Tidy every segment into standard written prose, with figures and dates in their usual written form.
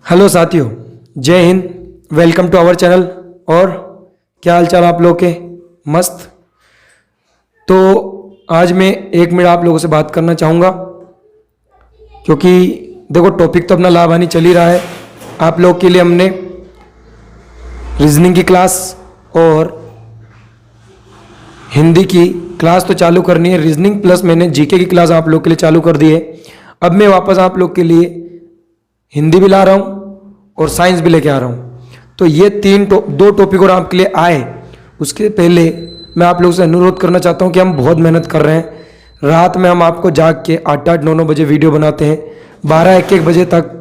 Hello साथियों, जय हिंद। Welcome to our channel. और क्या हाल चाल आप लोग के? मस्त। तो आज मैं 1 मिनट आप लोगों से बात करना चाहूँगा, क्योंकि देखो टॉपिक तो अपना लाभ हानि चल ही रहा है। आप लोग के लिए हमने रीजनिंग की क्लास और हिंदी की क्लास तो चालू करनी है। रीजनिंग प्लस मैंने जीके की क्लास आप लोग के लिए चालू कर दी है। अब मैं वापस आप लोग के लिए हिंदी भी ला रहा हूँ और साइंस भी लेके आ रहा हूँ। तो ये दो टॉपिक और आपके लिए आए, उसके पहले मैं आप लोगों से अनुरोध करना चाहता हूँ कि हम बहुत मेहनत कर रहे हैं। रात में हम आपको जाग के 8-8, 9-9 बजे वीडियो बनाते हैं, 12-1-1 बजे तक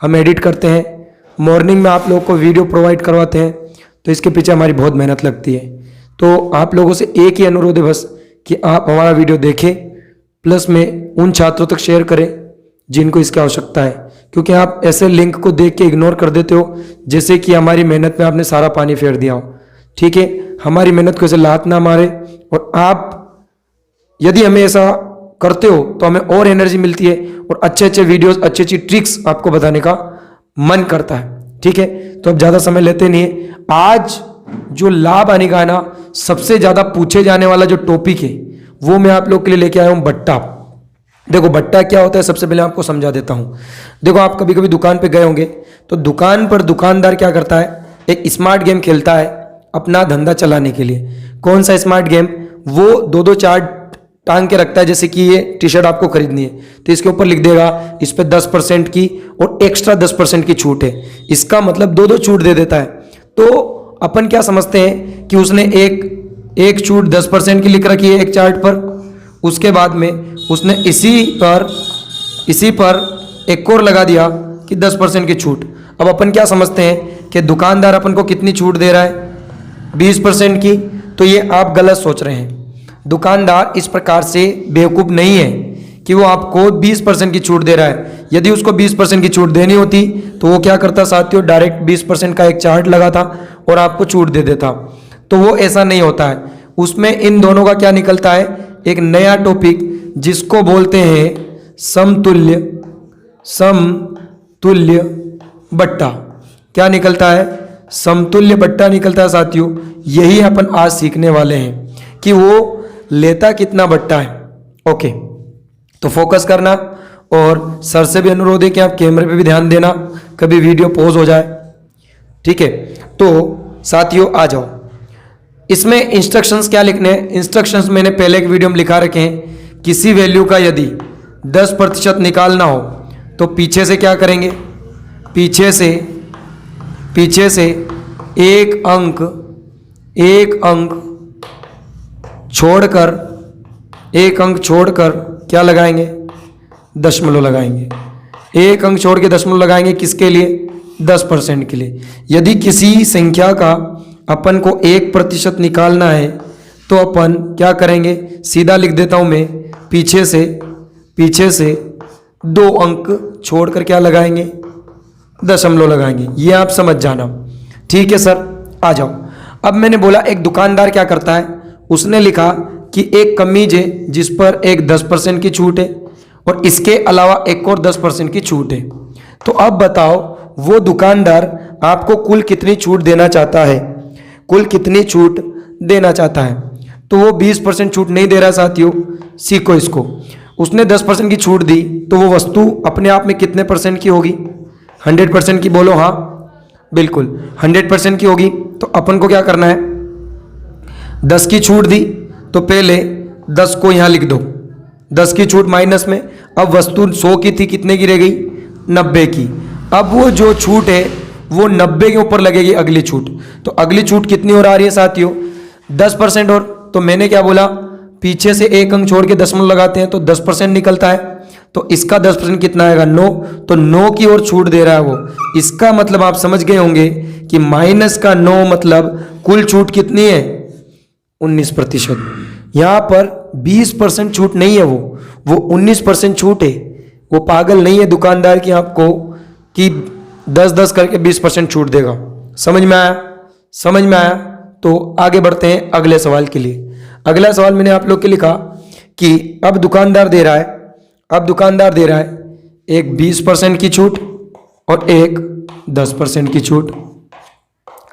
हम एडिट करते हैं, मॉर्निंग में आप लोगों को वीडियो प्रोवाइड करवाते हैं। तो इसके पीछे हमारी बहुत मेहनत लगती है। तो आप लोगों से एक ही अनुरोध है बस कि आप हमारा वीडियो देखें, प्लस में उन छात्रों तक शेयर करें जिनको इसकी आवश्यकता है। क्योंकि आप ऐसे लिंक को देख के इग्नोर कर देते हो जैसे कि हमारी मेहनत में आपने सारा पानी फेर दिया हो। ठीक है, हमारी मेहनत को ऐसे लात ना मारे। और आप यदि हमें ऐसा करते हो तो हमें और एनर्जी मिलती है और अच्छे अच्छे वीडियोस, अच्छी अच्छी ट्रिक्स आपको बताने का मन करता है। ठीक है, तो अब ज़्यादा समय लेते नहीं है। आज जो लाभ हानि का है ना, सबसे ज़्यादा पूछे जाने वाला जो टॉपिक है वो मैं आप लोग के लिए लेके आया हूँ, बट्टा। देखो बट्टा क्या होता है, सबसे पहले आपको समझा देता हूँ। देखो आप कभी कभी दुकान पे गए होंगे तो दुकान पर दुकानदार क्या करता है, एक स्मार्ट गेम खेलता है अपना धंधा चलाने के लिए। कौन सा स्मार्ट गेम? वो 2-2 चार्ट टांग के रखता है। जैसे कि ये टी शर्ट आपको खरीदनी है तो इसके ऊपर लिख देगा इस पर 10% की और एक्स्ट्रा 10% की छूट है। इसका मतलब 2-2 छूट दे देता है। तो अपन क्या समझते हैं कि उसने एक छूट 10% की लिख रखी है एक चार्ट पर, उसके बाद में उसने इसी पर एक और लगा दिया कि 10% की छूट। अब अपन क्या समझते हैं कि दुकानदार अपन को कितनी छूट दे रहा है, 20% की। तो ये आप गलत सोच रहे हैं। दुकानदार इस प्रकार से बेवकूफ़ नहीं है कि वो आपको 20% की छूट दे रहा है। यदि उसको 20% की छूट देनी होती तो वो क्या करता साथियों, डायरेक्ट 20% का एक चार्ट लगाता और आपको छूट दे देता। तो वो ऐसा नहीं होता है। उसमें इन दोनों का क्या निकलता है, एक नया टॉपिक जिसको बोलते हैं समतुल्य बट्टा। क्या निकलता है? समतुल्य बट्टा निकलता है साथियों। यही अपन आज सीखने वाले हैं कि वो लेता कितना बट्टा है। ओके, तो फोकस करना। और सर से भी अनुरोध है कि आप कैमरे पे भी ध्यान देना, कभी वीडियो पॉज हो जाए। ठीक है, तो साथियों आ जाओ। इसमें इंस्ट्रक्शंस क्या लिखने हैं? इंस्ट्रक्शंस मैंने पहले एक वीडियो में लिखा रखे हैं। किसी वैल्यू का यदि 10% निकालना हो तो पीछे से क्या करेंगे, पीछे से एक अंक छोड़कर क्या लगाएंगे, दशमलव लगाएंगे। एक अंक छोड़ के दशमलव लगाएंगे, किसके लिए? 10% के लिए। यदि किसी संख्या का अपन को 1% निकालना है तो अपन क्या करेंगे, सीधा लिख देता हूं मैं, पीछे से 2 अंक छोड़कर क्या लगाएंगे, दशमलव लगाएंगे। ये आप समझ जाना। ठीक है सर, आ जाओ। अब मैंने बोला एक दुकानदार क्या करता है, उसने लिखा कि एक कमीज है जिस पर एक 10% की छूट है और इसके अलावा एक और 10% की छूट है। तो अब बताओ वो दुकानदार आपको कुल कितनी छूट देना चाहता है, कुल कितनी छूट देना चाहता है? तो वो 20% छूट नहीं दे रहा साथियों। सीखो इसको। उसने 10% की छूट दी तो वो वस्तु अपने आप में कितने परसेंट की होगी? 100% की। बोलो हाँ, बिल्कुल 100% की होगी। तो अपन को क्या करना है, 10 की छूट दी तो पहले 10 को यहाँ लिख दो, 10 की छूट माइनस में। अब वस्तु 100 की थी, कितने की रह गई? 90 की। अब वो जो छूट है वो 90 के ऊपर लगेगी अगली छूट। तो अगली छूट कितनी और आ रही है साथियों? 10% और। तो मैंने क्या बोला, पीछे से एक अंक छोड़ के दशमलव लगाते हैं तो 10% निकलता है। तो इसका 10% कितना आएगा? 9। तो 9 की ओर छूट दे रहा है वो। इसका मतलब आप समझ गए होंगे कि माइनस का 9 मतलब कुल छूट कितनी है? 19%। यहाँ पर 20% छूट नहीं है, वो 19% छूट है। वो पागल नहीं है दुकानदार की आपको कि 10-10 करके 20% छूट देगा। समझ में आया? समझ में आया? तो आगे बढ़ते हैं अगले सवाल के लिए। अगला सवाल मैंने आप लोग के लिखा कि अब दुकानदार दे रहा है एक 20% की छूट और एक 10% की छूट।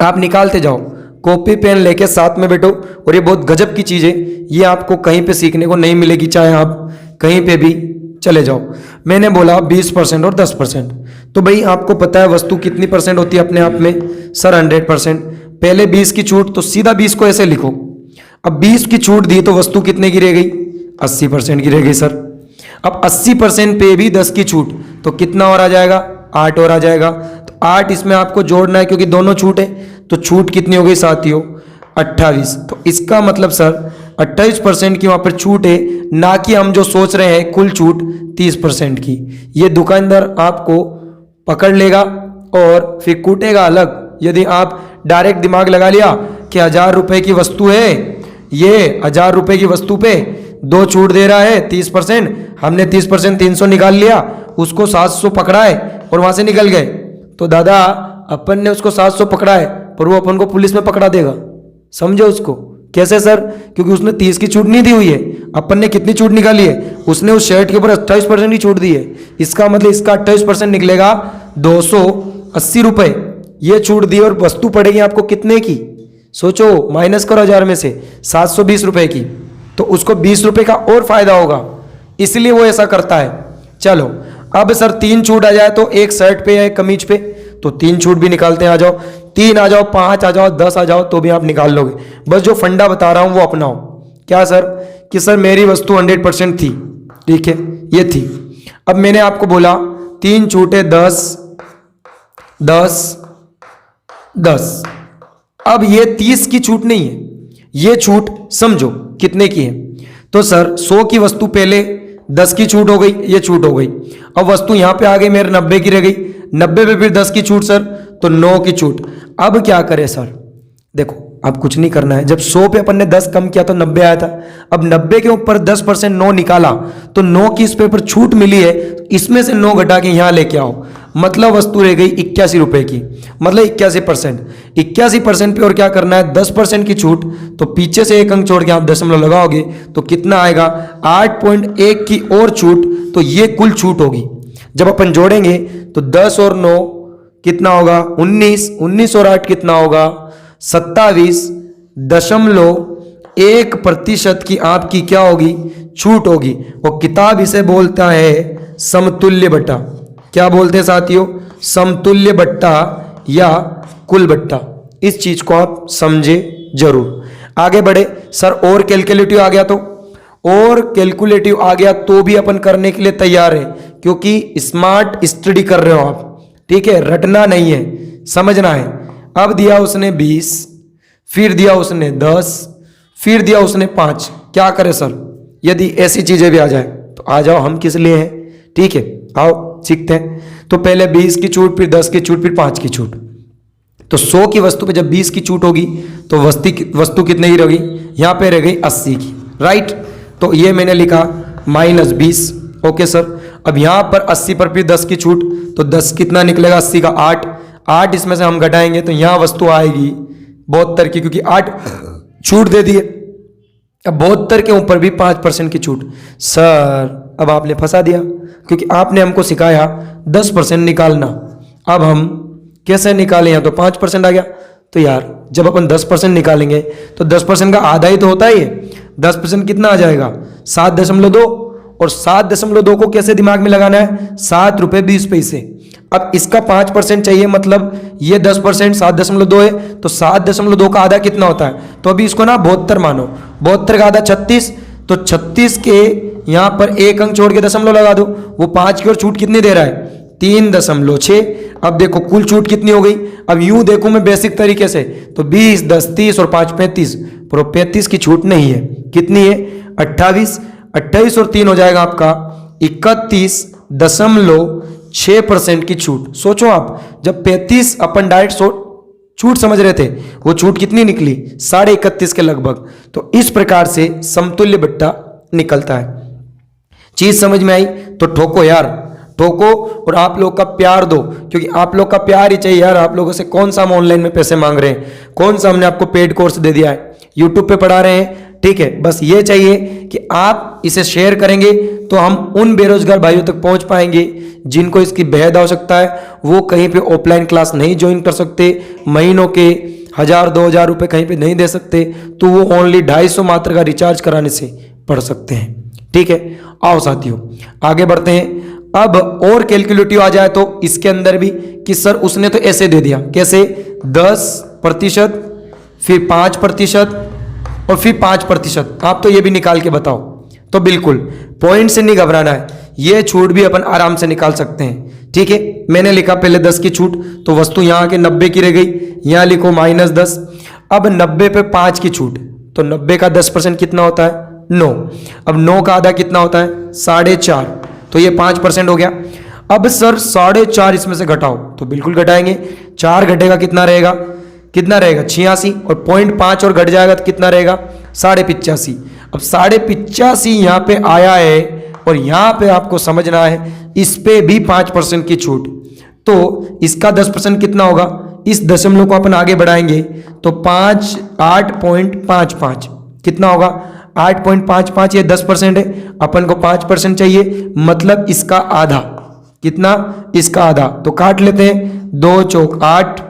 आप निकालते जाओ, कॉपी पेन लेके साथ में बैठो। और ये बहुत गजब की चीज़ है, ये आपको कहीं पे सीखने को नहीं मिलेगी, चाहे आप कहीं पे भी चले जाओ। मैंने बोला 20% और 10%, तो भाई आपको पता है वस्तु कितनी परसेंट होती है अपने आप में? सर 100%। पहले 20 की छूट, तो सीधा 20 को ऐसे लिखो। अब 20 की छूट दी तो वस्तु कितने की रह गई? 80% की रह गई सर। अब 80% पे भी 10 की छूट, तो कितना और आ जाएगा? 8 और आ जाएगा। तो 8 इसमें आपको जोड़ना है क्योंकि दोनों छूट है। तो छूट कितनी हो गई साथियों? 28। तो इसका मतलब सर 28% की वहां पर छूट है, ना कि हम जो सोच रहे हैं कुल छूट 30% की। ये दुकानदार आपको पकड़ लेगा और फिर कूटेगा अलग। यदि आप डायरेक्ट दिमाग लगा लिया कि 1000 रुपए की वस्तु है, ये 1000 रुपए की वस्तु पे 2 छूट दे रहा है 30%, हमने 30% 300 निकाल लिया, उसको 700 पकड़ा है और वहां से निकल गए, तो दादा अपन ने उसको 700 पकड़ा है पर वो अपन को पुलिस में पकड़ा देगा। समझो उसको कैसे सर? क्योंकि उसने 30 की छूट नहीं दी हुई है। अपन ने कितनी छूट निकाली है? उसने उस शर्ट के ऊपर 28% की छूट दी है। इसका मतलब इसका 28% निकलेगा 280 रुपए। ये छूट दी और वस्तु पड़ेगी आपको कितने की? सोचो, माइनस करो 1000 में से 720 रुपए की, तो उसको 20 रुपए का और फायदा होगा, इसलिए वो ऐसा करता है। चलो अब सर 3 छूट आ जाए तो एक शर्ट पे या एक कमीज पे, तो 3 छूट भी निकालते हैं। आ जाओ, 3 आ जाओ, 5 आ जाओ, 10 आ जाओ, तो भी आप निकाल लोगे। बस जो फंडा बता रहा हूं वो अपनाओ। क्या सर? कि सर मेरी वस्तु 100% थी, ठीक है, ये थी। अब मैंने आपको बोला 3 छूटे 10 10 10। अब ये 30 की छूट नहीं है, ये छूट समझो कितने की है? तो सर 100 की वस्तु पहले 10 की छूट हो गई, ये छूट हो गई। अब वस्तु यहां पे आ गई मेरे 90 की रह गई, 90 पे फिर 10 की छूट सर, तो 9 की छूट। अब क्या करें सर? देखो अब कुछ नहीं करना है। जब 100 पे अपन ने 10 कम किया तो 90 आया था। अब 90 के ऊपर 10% 9 निकाला, तो 9 की इस पे पर छूट मिली है, इसमें से 9 घटा के यहां लेके आओ, मतलब वस्तु रह गई 81 रुपए की, मतलब 81%। 81% पे और क्या करना है? 10% की छूट, तो पीछे से एक अंक छोड़ के आप दशमलव लगाओगे तो कितना आएगा? 8.1 की और छूट, तो ये कुल छूट होगी। जब अपन जोड़ेंगे तो 10 और 9 कितना होगा? 19। 19 और 8 कितना होगा? 27.1% की आपकी क्या होगी? छूट होगी। और किताब इसे बोलता है समतुल्य बट्टा। क्या बोलते हैं साथियों? समतुल्य बट्टा या कुल बट्टा। इस चीज को आप समझे जरूर। आगे बढ़े सर, और कैलकुलेटिव आ गया तो, और कैलकुलेटिव आ गया तो भी अपन करने के लिए तैयार है, क्योंकि स्मार्ट स्टडी कर रहे हो आप, ठीक है, रटना नहीं है, समझना है। अब दिया उसने 20, फिर दिया उसने 10, फिर दिया उसने 5। क्या करे सर यदि ऐसी चीजें भी आ जाए? तो आ जाओ, हम किस लिए हैं, ठीक है, आओ सीखते हैं। तो पहले 20 की छूट, फिर 10 की छूट, फिर 5 की छूट। तो 100 की वस्तु पे जब 20 की छूट होगी तो वस्तु कितने की रहेगी? यहां पे रह गई 80 की, राइट। तो ये मैंने लिखा -20, ओके सर। अब यहां पर 80 पर फिर 10 की छूट, तो 10 कितना निकलेगा? 80 का 8 इसमें से हम घटाएंगे तो यहां वस्तु आएगी 72 की, क्योंकि 8 छूट दे दिए। अब 72 के ऊपर भी 5% की छूट। सर अब आपने फंसा दिया, क्योंकि आपने हमको सिखाया 10% निकालना। अब हम कैसे निकालें? यहाँ तो 5% आ गया। तो यार जब अपन 10% निकालेंगे तो 10% का आधा ही तो होता है ये। 10% कितना आ जाएगा? 7.2। और 7.2 को कैसे दिमाग में लगाना है? 7 रुपए 20 पैसे। अब इसका 5% चाहिए, मतलब ये 10% 7.2 है, तो 7.2 का आधा कितना होता है? तो अभी इसको ना 72 मानो। 72 का आधा 36, तो 36 के यहां पर एक अंक छोड़ के दशमलव लगा दो। वो 5 की ओर छूट कितनी दे रहा है? 3.6। अब देखो कुल छूट कितनी हो गई? अब यूं देखूं मैं बेसिक तरीके से, तो 20, 10, 30 और 5 35, पर 35 की छूट नहीं है। कितनी है? 28। 28 और 3 हो जाएगा आपका 31.6% की छूट। सोचो आप, जब 35 अपन डायरेक्ट छूट समझ रहे थे, वो छूट कितनी निकली? 31.5 के लगभग। तो इस प्रकार से समतुल्य बट्टा निकलता है। चीज समझ में आई? तो ठोको यार, ठोको और आप लोग का प्यार दो, क्योंकि आप लोग का प्यार ही चाहिए यार। आप लोगों से कौन सा हम ऑनलाइन में पैसे मांग रहे हैं, कौन सा हमने आपको पेड कोर्स दे दिया है, यूट्यूब पे पढ़ा रहे हैं, ठीक है, बस ये चाहिए कि आप इसे शेयर करेंगे तो हम उन बेरोजगार भाइयों तक पहुंच पाएंगे जिनको इसकी बेहद आवश्यकता है। वो कहीं पे ऑफलाइन क्लास नहीं ज्वाइन कर सकते, महीनों के 1000-2000 रुपए कहीं पे नहीं दे सकते, तो वो ओनली 250 मात्र का रिचार्ज कराने से पढ़ सकते हैं। ठीक है, आओ साथियों आगे बढ़ते हैं। अब और कैलकुलेटिव आ जाए तो इसके अंदर भी कि सर उसने तो ऐसे दे दिया, कैसे 10%, फिर 5% और फिर 5%, आप तो ये भी निकाल के बताओ। तो बिल्कुल पॉइंट से नहीं घबराना है, ये छूट भी अपन आराम से निकाल सकते हैं। ठीक है, मैंने लिखा पहले 10 की छूट, तो वस्तु यहां के 90 की रह गई, यहां लिखो -10। अब 90 पे 5 की छूट, तो 90 का 10% कितना होता है 9। अब 9 का आधा कितना होता है 4.5, तो ये 5% हो गया। अब सर 4.5 इसमें से घटाओ, तो बिल्कुल घटाएंगे, 4 घटेगा कितना रहेगा 86, और 0.5 और घट जाएगा तो कितना रहेगा 85.5। अब 85.5 यहाँ पे आया है और यहाँ पे आपको समझना है इस पे भी 5% की छूट, तो इसका 10% कितना होगा, इस दशमलव को अपन आगे बढ़ाएंगे तो 8.55 कितना होगा 8.55, ये 10% है, अपन को 5% चाहिए, मतलब इसका आधा, कितना इसका आधा, तो काट लेते हैं, 2 चौक 8,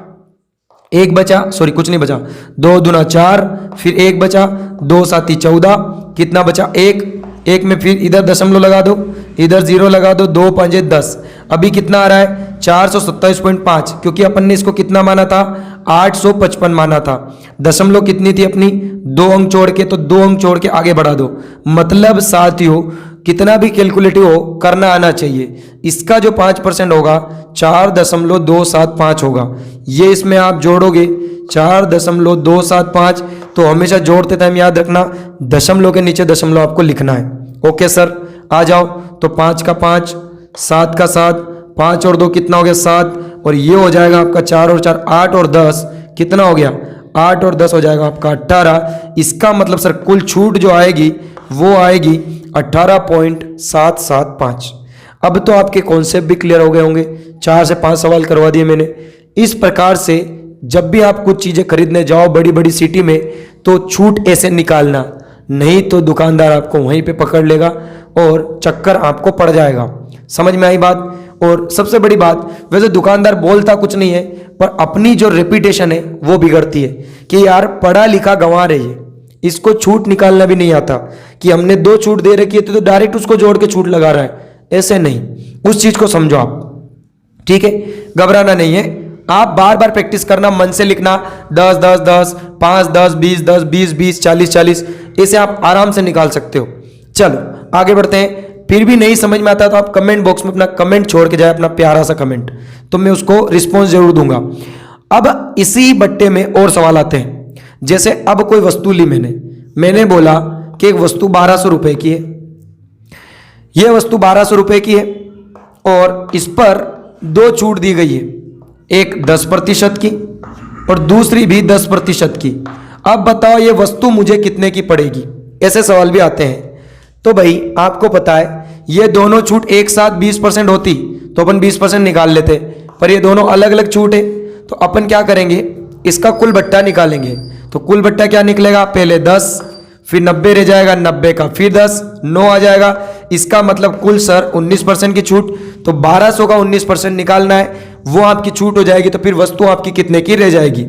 1 बचा, सॉरी कुछ नहीं बचा, 2 दूना 4, फिर 1 बचा, 2 साती 14, कितना बचा 1 में फिर इधर दशमलव लगा दो, इधर 0 लगा दो, 2 5 10, अभी कितना आ रहा है 427.5, क्योंकि अपन ने इसको कितना माना था 855 माना था। दशमलव कितनी थी अपनी 2 अंक छोड़ के, तो 2 अंक छोड़ के आगे बढ़ा दो, मतलब साथियों कितना भी कैलकुलेटिव हो करना आना चाहिए। इसका जो 5% होगा 4.275 होगा, ये इसमें आप जोड़ोगे 4.275, तो हमेशा जोड़ते टाइम याद रखना दशमलव के नीचे दशमलव आपको लिखना है। ओके सर, आ जाओ, तो 5 का 5, 7 का 7, 5 और 2 कितना हो गया 7, और ये हो जाएगा आपका 4 और 4 8 और 10 कितना हो गया 8 और 10 हो जाएगा आपका 18। इसका मतलब सर कुल छूट जो आएगी वो आएगी 18.775। अब तो आपके कॉन्सेप्ट भी क्लियर हो गए होंगे, 4 से 5 सवाल करवा दिए मैंने। इस प्रकार से जब भी आप कुछ चीज़ें खरीदने जाओ बड़ी बड़ी सिटी में, तो छूट ऐसे निकालना, नहीं तो दुकानदार आपको वहीं पे पकड़ लेगा और चक्कर आपको पड़ जाएगा। समझ में आई बात? और सबसे बड़ी बात, वैसे दुकानदार बोलता कुछ नहीं है, पर अपनी जो रेपुटेशन है वो बिगड़ती है कि यार पढ़ा लिखा गंवार है ये, इसको छूट निकालना भी नहीं आता, कि हमने 2 छूट दे रखी है तो डायरेक्ट उसको जोड़ के छूट लगा रहा है, ऐसे नहीं, उस चीज को समझो आप। ठीक है, घबराना नहीं है, आप बार बार प्रैक्टिस करना, मन से लिखना 10 10 10, 5 10, 20 10, 20 20, 40 40, ऐसे आप आराम से निकाल सकते हो। चलो आगे बढ़ते हैं। फिर भी नहीं समझ में आता तो आप कमेंट बॉक्स में अपना कमेंट छोड़ के जाए, अपना प्यारा सा कमेंट, तो मैं उसको रिस्पॉन्स जरूर दूंगा। अब इसी बट्टे में और सवाल आते हैं, जैसे अब कोई वस्तु ली मैंने बोला कि एक वस्तु 1200 रुपए की है, यह वस्तु 1200 रुपए की है और इस पर 2 छूट दी गई है, एक 10% की और दूसरी भी 10% की। अब बताओ ये वस्तु मुझे कितने की पड़ेगी? ऐसे सवाल भी आते हैं। तो भाई आपको पता है ये दोनों छूट एक साथ 20% होती तो अपन 20% निकाल लेते, पर ये दोनों अलग अलग छूट है, तो अपन क्या करेंगे, इसका कुल बट्टा निकालेंगे। तो कुल बट्टा क्या निकलेगा, पहले 10, फिर 90 रह जाएगा, 90 का फिर 10, 9 आ जाएगा। इसका मतलब कुल सर 19% की छूट, तो 1200 का 19% निकालना है, वो आपकी छूट हो जाएगी। तो फिर वस्तु आपकी कितने की रह जाएगी?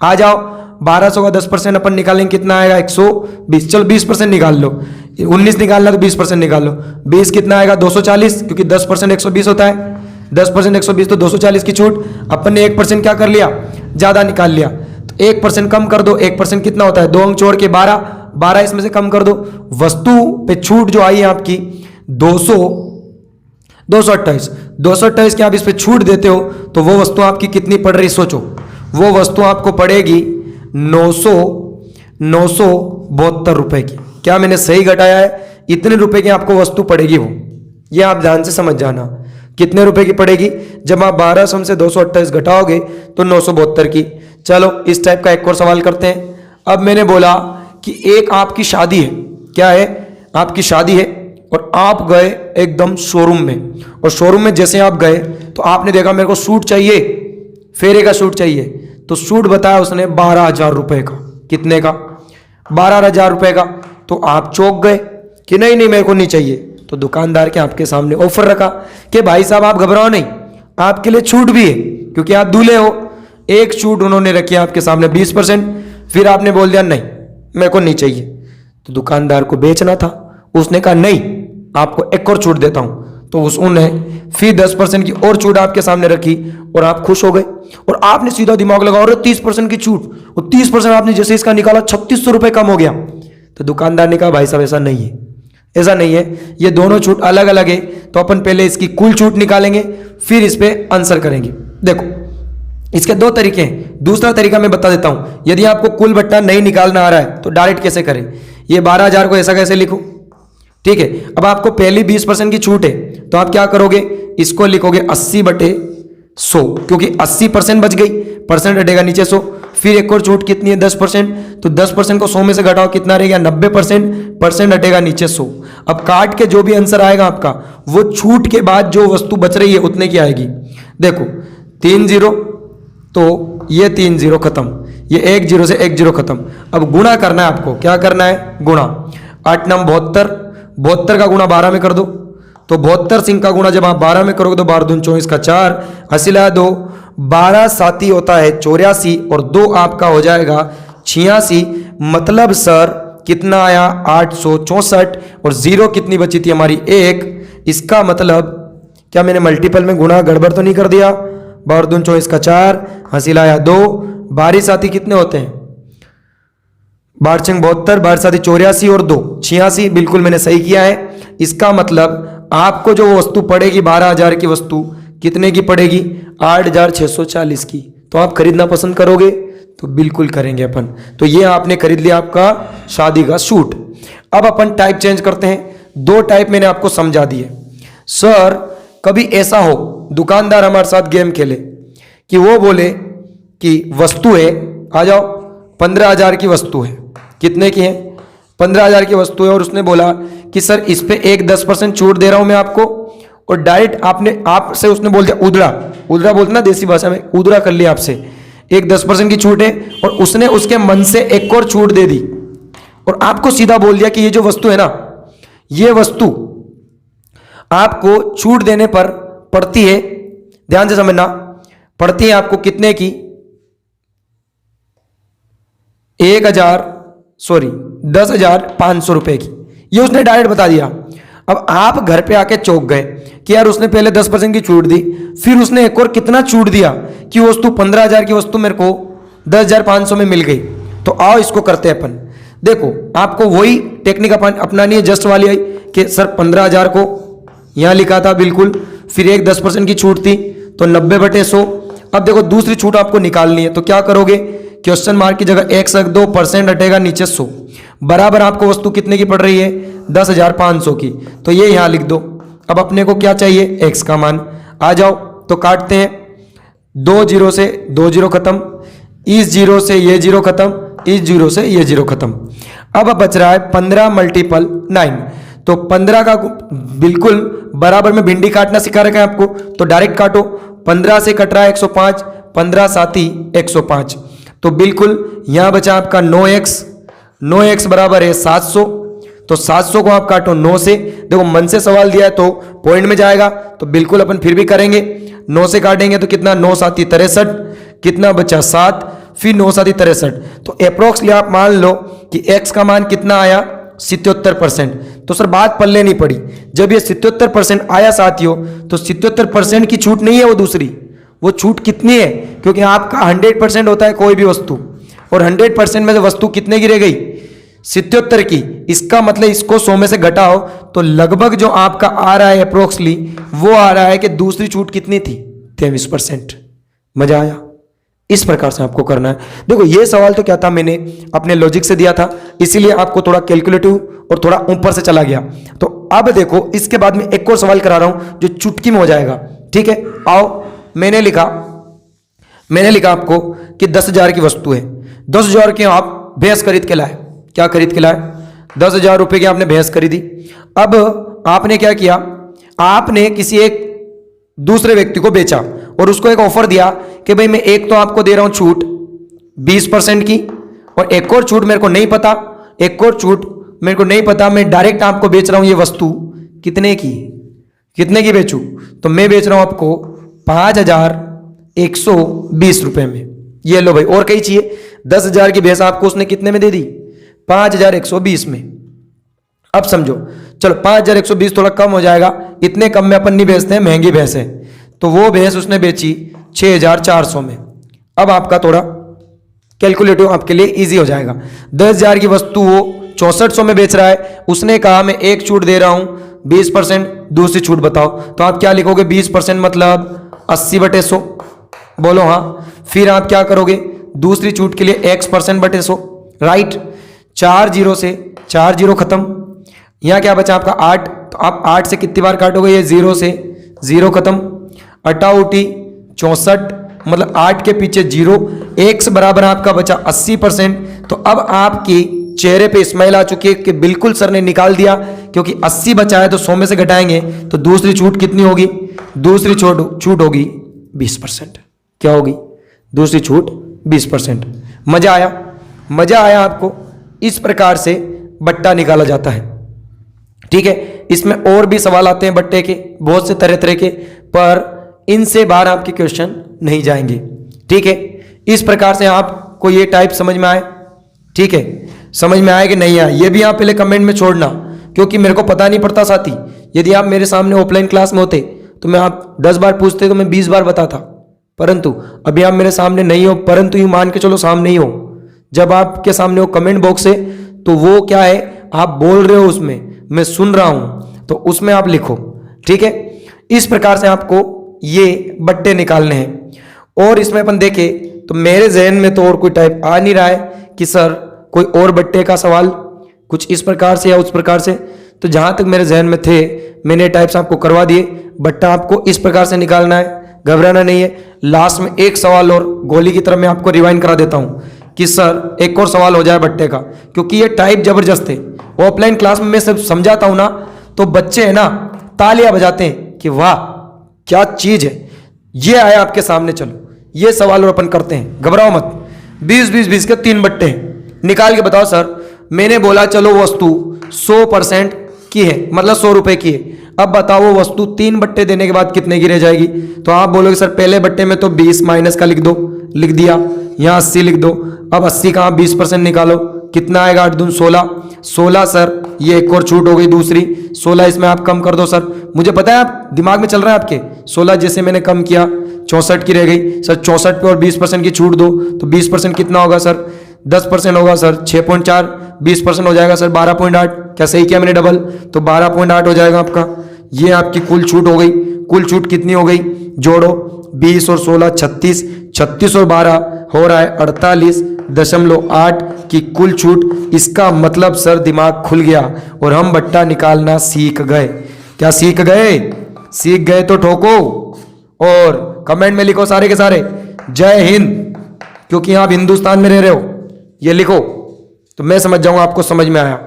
आ जाओ, 1200 का 10% अपन निकालेंगे, कितना आएगा 120। चलो 20% निकाल लो, 19 निकालना तो 20% निकाल लो, 20 कितना आएगा 240, क्योंकि 10% 120 होता है, 10% 120 तो 240 की छूट। अपन ने 1% क्या कर लिया, ज्यादा निकाल लिया, तो 1% कम कर दो, 1% कितना होता है 2 अंक छोड़ के 12 इसमें से कम कर दो। वस्तु पे छूट जो आई है आपकी 228 की आप इस पे छूट देते हो, तो वो वस्तु आपकी कितनी पड़ रही, सोचो, वो वस्तु आपको पड़ेगी 972 रुपए की। क्या मैंने सही घटाया है? इतने रुपए की आपको वस्तु पड़ेगी वो, ये आप ध्यान से समझ जाना। कितने रुपए की पड़ेगी? जब आप 1200 से 228 घटाओगे तो 972 की। चलो इस टाइप का एक और सवाल करते हैं। अब मैंने बोला कि एक आपकी शादी है, क्या है, आपकी शादी है और आप गए एकदम शोरूम में, और शोरूम में जैसे आप गए तो आपने देखा मेरे को सूट चाहिए, फेरे का सूट चाहिए, तो सूट बताया उसने 12,000 रुपए का। कितने का? 12,000 रुपए का। तो आप चौंक गए कि नहीं नहीं मेरे को नहीं चाहिए। तो दुकानदार के आपके सामने ऑफर रखा कि भाई साहब आप घबराओ नहीं, आपके लिए छूट भी है क्योंकि आप दूल्हे हो। एक छूट उन्होंने रखी आपके सामने 20%, फिर आपने बोल दिया नहीं मेरे को नहीं चाहिए। तो दुकानदार को बेचना था, उसने कहा नहीं आपको एक और छूट देता हूं। तो उसने फिर 10% की और छूट आपके सामने रखी और आप खुश हो गए और आपने सीधा दिमाग लगाया और 30% की छूट, और 30% आपने जैसे इसका निकाला 3600 रुपये कम हो गया। तो दुकानदार ने कहा भाई साहब ऐसा नहीं है, ऐसा नहीं है, ये दोनों छूट अलग अलग है। तो अपन पहले इसकी कुल छूट निकालेंगे फिर इस पर आंसर करेंगे। देखो इसके दो तरीके हैं, दूसरा तरीका मैं बता देता हूं। यदि आपको कुल बट्टा नहीं निकालना आ रहा है तो डायरेक्ट कैसे करें, ये 12,000 को ऐसा कैसे लिखो, ठीक है। अब आपको पहली 20% की छूट है तो आप क्या करोगे, इसको लिखोगे 80/100 क्योंकि 80% बच गई, परसेंट हटेगा नीचे 100। फिर एक और छूट कितनी है 10%, तो 10% को 100 में से घटाओ कितना रहेगा 90%, परसेंट हटेगा नीचे 100। अब काट के जो भी आंसर आएगा आपका वो छूट के बाद जो वस्तु बच रही है उतने की आएगी। देखो 3 0 तो ये 3 0 खत्म, ये 1 0 से 1 0 खत्म। अब गुणा करना है आपको, क्या करना है गुणा, 8 9 72, 72 का गुणा 12 में कर दो। तो 72 सिंह का गुणा जब आप 12 में करोगे तो 12 दून 24 का 4, हसीला 2, 12 साथी होता है 84 और 2 आपका हो जाएगा 86। मतलब सर कितना आया 864 और 0 कितनी बची थी हमारी 1। इसका मतलब क्या मैंने मल्टीपल में गुणा गड़बड़ तो नहीं कर दिया, 12 दून 24 का 4, हसीला आया 2, 12 साथी कितने होते हैं 12 छंग 72, 12 साथी 84 और 2 86, बिल्कुल मैंने सही किया है। इसका मतलब आपको जो वस्तु पड़ेगी 12,000 की वस्तु कितने की पड़ेगी 8,640 की। तो आप खरीदना पसंद करोगे, तो बिल्कुल करेंगे अपन। तो ये आपने खरीद लिया आपका शादी का सूट। अब अपन टाइप चेंज करते हैं, 2 टाइप मैंने आपको समझा दिए। सर कभी ऐसा हो दुकानदार हमारे साथ गेम खेले कि वो बोले कि वस्तु है, आ जाओ 15,000 की वस्तु है, कितने की है 15,000 की वस्तु है, और उसने बोला कि सर इस पे एक 10% छूट दे रहा हूं मैं आपको, और डायरेक्ट आपसे उसने बोल दिया उधड़ा, उधड़ा बोलते ना देसी भाषा में, उधड़ा कर लिया आपसे, एक 10% की छूट है, और उसने उसके मन से एक और छूट दे दी और आपको सीधा बोल दिया कि ये जो वस्तु है ना, ये वस्तु आपको छूट देने पर पड़ती है, ध्यान से समझना, पड़ती है आपको कितने की 10,500 रुपए की। ये उसने डायरेक्ट बता दिया। अब आप घर पे आके चौंक गए कि यार उसने पहले 10% की छूट दी, फिर उसने एक और कितना छूट दिया कि वस्तु 15,000 की वस्तु मेरे को 10,500 में मिल गई। तो आओ इसको करते हैं अपन। देखो आपको वही टेक्निक अपनानी है जस्ट वाली आई कि सर 15,000 को यहां लिखा था बिल्कुल, फिर एक 10% की छूट थी तो 90/100। अब देखो दूसरी छूट आपको निकालनी है, तो क्या करोगे, क्वेश्चन मार्क की जगह x रख दो, परसेंट हटेगा नीचे 100, बराबर आपको वस्तु कितने की पड़ रही है 10,500 की, तो ये यहां लिख दो। अब अपने को क्या चाहिए x का मान, आ जाओ तो काटते हैं, 2 0 से 2 0 खत्म, इस 0 से ये 0 खत्म, इस 0 से ये 0 खत्म। अब बच रहा है 15 × 9, तो 15 का बिल्कुल बराबर में भिंडी काटना सिखा रखा है आपको, तो डायरेक्ट काटो, 15 से कट रहा है 105, 15 साथी 105, तो बिल्कुल यहां बचा आपका 9x, 9x बराबर है 700, तो 700 को आप काटो 9 से। देखो मन से सवाल दिया है तो पॉइंट में जाएगा, तो बिल्कुल अपन फिर भी करेंगे, 9 से काटेंगे तो कितना 9 साथी 63, कितना बचा 7, फिर 9 साथी 63, तो अप्रोक्सली आप मान लो कि x का मान कितना आया 77%। तो सर बात पल्ले नहीं पड़ी, जब ये 77% आया साथियों, तो 77% की छूट नहीं है वो दूसरी, वो छूट कितनी है, क्योंकि आपका 100% होता है कोई भी वस्तु, और 100% में से वस्तु कितने की रह गई 77 की। इसका मतलब इसको 100 में से घटाओ तो लगभग जो आपका आ रहा है अप्रोक्सली वो आ रहा है कि दूसरी छूट कितनी थी 23%। मजा आया, इस प्रकार से आपको करना है। देखो ये सवाल तो क्या था, मैंने अपने लॉजिक से दिया था, इसीलिए आपको थोड़ा कैलकुलेटिव और थोड़ा ऊपर से चला गया। तो अब देखो इसके बाद में एक और सवाल करा रहा हूं जो चुटकी में हो जाएगा, ठीक है। आओ, मैंने लिखा आपको कि 10,000 की वस्तु है, 10,000 की आप भैंस खरीद के लाए, क्या खरीद के लाए 10,000 रुपए की आपने भैंस खरीदी। अब आपने क्या किया, आपने किसी एक दूसरे व्यक्ति को बेचा और उसको एक ऑफर दिया कि भाई मैं एक तो आपको दे रहा हूं छूट 20% की, और एक और छूट मेरे को नहीं पता, एक और छूट मेरे को नहीं पता, मैं डायरेक्ट आपको बेच रहा हूं ये वस्तु कितने की बेचूं, तो मैं बेच रहा हूं आपको 5,120 रुपए में। ये लो भाई, और कहीं चाहिए? 10,000 की भैंस आपको उसने कितने में दे दी? 5,120 में। अब समझो, चलो 5,120 थोड़ा कम हो जाएगा, इतने कम में अपन नहीं बेचते हैं, महंगी भैंस है, तो वो भैंस उसने बेची 6,400 में। अब आपका थोड़ा कैलकुलेटिव आपके लिए इजी हो जाएगा। 10,000 की वस्तु वो 6,400 में बेच रहा है, उसने कहा मैं एक छूट दे रहा हूं 20%, दूसरी छूट बताओ, तो आप क्या लिखोगे? 20% मतलब 80/100, बोलो हाँ। फिर आप क्या करोगे? दूसरी छूट के लिए x%/100, राइट। 4 जीरो से 4 जीरो खत्म, यहां क्या बचा आपका 8, तो आप 8 से कितनी बार काटोगे? ये 0 से 0 खत्म, अटा उठी 64, मतलब 8 के पीछे 0, x बराबर आपका बचा 80%। तो अब आपकी चेहरे पे स्माइल आ चुकी है कि बिल्कुल सर ने निकाल दिया, क्योंकि 80 बचा है तो 100 में से घटाएंगे तो दूसरी छूट कितनी होगी? दूसरी छूट होगी 20%। क्या होगी? दूसरी छूट 20%। मजा आया? मजा आया आपको? इस प्रकार से बट्टा निकाला जाता है, ठीक है। इसमें और भी सवाल आते हैं बट्टे के, बहुत से तरह तरह के, पर इनसे बाहर आपके क्वेश्चन नहीं जाएंगे, ठीक है। इस प्रकार से आपको ये टाइप समझ में आए, ठीक है। समझ में आए कि नहीं आए, ये भी आप पहले कमेंट में छोड़ना, क्योंकि मेरे को पता नहीं पड़ता साथी। यदि आप मेरे सामने ऑफलाइन क्लास में होते तो मैं आप 10 बार पूछते तो मैं 20 बार बताता, परंतु अभी आप मेरे सामने नहीं हो, परंतु यूं मान के चलो सामने ही हो। जब आपके सामने वो कमेंट बॉक्स है तो वो क्या है, आप बोल रहे हो उसमें, मैं सुन रहा हूं, तो उसमें आप लिखो, ठीक है। इस प्रकार से आपको ये बट्टे निकालने हैं। और इसमें अपन देखें तो मेरे जहन में तो और कोई टाइप आ नहीं रहा है कि सर कोई और बट्टे का सवाल कुछ इस प्रकार से या उस प्रकार से, तो जहां तक मेरे जहन में थे मैंने टाइप्स आपको करवा दिए। बट्टा आपको इस प्रकार से निकालना है, घबराना नहीं है। लास्ट में एक सवाल और गोली की तरह मैं आपको रिवाइंड करा देता हूं कि सर एक और सवाल हो जाए बट्टे का, क्योंकि ये टाइप जबरदस्त है। ऑफलाइन क्लास में मैं सब समझाता हूं ना, तो बच्चे है ना तालियां बजाते हैं कि वाह क्या चीज है। ये आया आपके सामने, चलो ये सवाल और अपन करते हैं, घबराओ मत। 20-20-20 के 3 बट्टे हैं, निकाल के बताओ सर। मैंने बोला चलो वस्तु 100% की है, मतलब 100 रुपए की है। अब बताओ वो वस्तु 3 बट्टे देने के बाद कितने की रह जाएगी? तो आप बोलोगे सर पहले बट्टे में तो 20 माइनस का लिख दो, लिख दिया। यहाँ 80 लिख दो। अब 80 का 20% निकालो, कितना आएगा? 8 दून 16। 16 सर ये एक और छूट हो गई दूसरी, 16 इसमें आप कम कर दो सर। मुझे पता है आप दिमाग में चल रहा है आपके, 16 जैसे मैंने कम किया 64 की रह गई सर। 64 पे और 20% की छूट दो, तो 20% कितना होगा सर? 10% होगा सर, 6.4। 20% हो जाएगा सर 12.8। क्या सही किया मैंने डबल? तो 12.8 हो जाएगा आपका। ये आपकी कुल छूट हो गई। कुल छूट कितनी हो गई? जोड़ो 20 और 16 36, 36 और 12 हो रहा है 48.8 की कुल छूट। इसका मतलब सर दिमाग खुल गया और हम बट्टा निकालना सीख गए। क्या सीख गए? सीख गए तो ठोको और कमेंट में लिखो सारे के सारे जय हिंद, क्योंकि आप हिंदुस्तान में रह रहे हो। ये लिखो तो मैं समझ जाऊंगा आपको समझ में आया।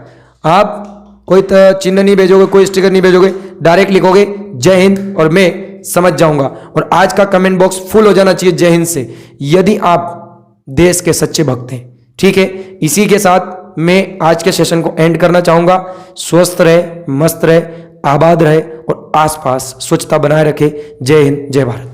आप कोई चिन्ह नहीं भेजोगे, कोई स्टिकर नहीं भेजोगे, डायरेक्ट लिखोगे जय हिंद और मैं समझ जाऊंगा। और आज का कमेंट बॉक्स फुल हो जाना चाहिए जय हिंद से, यदि आप देश के सच्चे भक्त हैं, ठीक है। इसी के साथ मैं आज के सेशन को एंड करना चाहूंगा। स्वस्थ रहे, मस्त रहे, आबाद रहे और आसपास स्वच्छता बनाए रखे। जय हिंद, जय भारत।